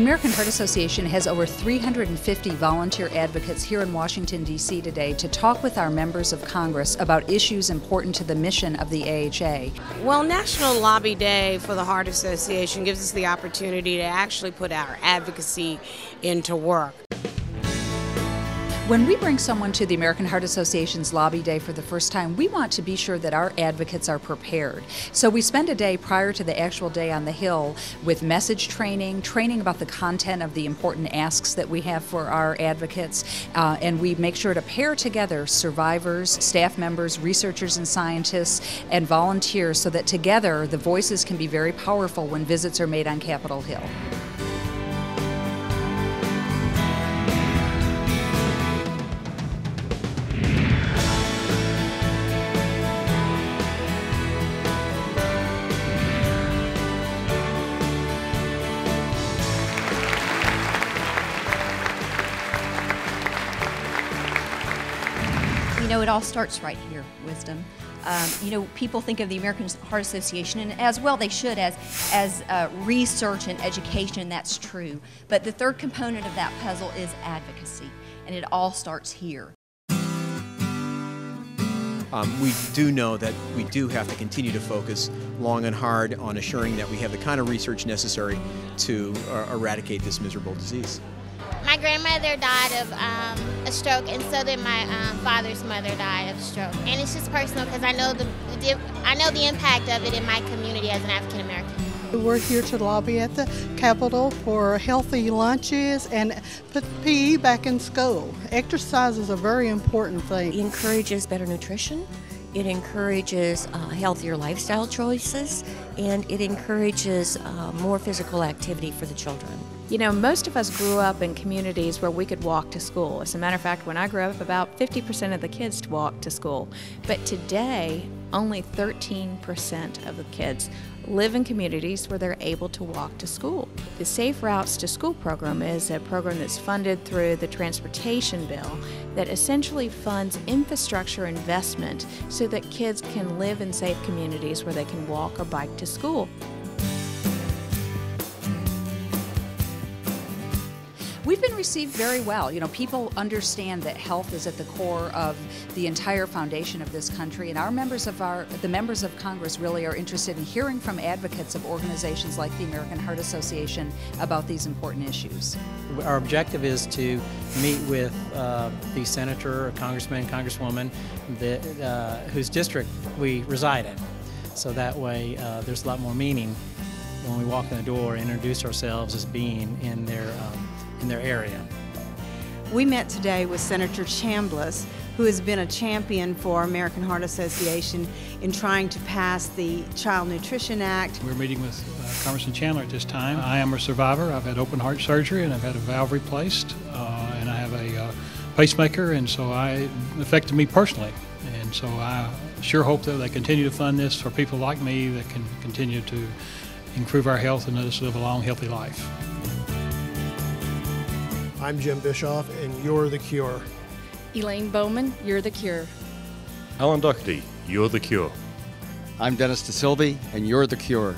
The American Heart Association has over 350 volunteer advocates here in Washington, D.C. today to talk with our members of Congress about issues important to the mission of the AHA. Well, National Lobby Day for the Heart Association gives us the opportunity to actually put our advocacy into work. When we bring someone to the American Heart Association's Lobby Day for the first time, we want to be sure that our advocates are prepared. So we spend a day prior to the actual day on the Hill with message training about the content of the important asks that we have for our advocates, and we make sure to pair together survivors, staff members, researchers and scientists, and volunteers so that together the voices can be very powerful when visits are made on Capitol Hill. You know, it all starts right here, Wisdom. You know, people think of the American Heart Association, and as well they should, as research and education, and that's true. But the third component of that puzzle is advocacy, and it all starts here. We do know that we do have to continue to focus long and hard on assuring that we have the kind of research necessary to eradicate this miserable disease. My grandmother died of a stroke, and so did my father's mother died of stroke. And it's just personal because I know the impact of it in my community as an African American. We're here to lobby at the Capitol for healthy lunches and put PE back in school. Exercise is a very important thing. It encourages better nutrition, it encourages healthier lifestyle choices, and it encourages more physical activity for the children. You know, most of us grew up in communities where we could walk to school. As a matter of fact, when I grew up, about 50% of the kids walked to school. But today, only 13% of the kids live in communities where they're able to walk to school. The Safe Routes to School program is a program that's funded through the transportation bill that essentially funds infrastructure investment so that kids can live in safe communities where they can walk or bike to school. We've been received very well. You know, people understand that health is at the core of the entire foundation of this country, and the members of Congress really are interested in hearing from advocates of organizations like the American Heart Association about these important issues. Our objective is to meet with the senator, or congressman, congresswoman whose district we reside in. So that way there's a lot more meaning when we walk in the door and introduce ourselves as being in their area. We met today with Senator Chambliss, who has been a champion for American Heart Association in trying to pass the Child Nutrition Act. We're meeting with Congressman Chandler at this time. I am a survivor. I've had open heart surgery and I've had a valve replaced, and I have a pacemaker, and so it affected me personally. And so I sure hope that they continue to fund this for people like me that can continue to improve our health and let us live a long, healthy life. I'm Jim Bischoff, and you're the cure. Elaine Bowman, you're the cure. Alan Doherty, you're the cure. I'm Dennis DeSilve, and you're the cure.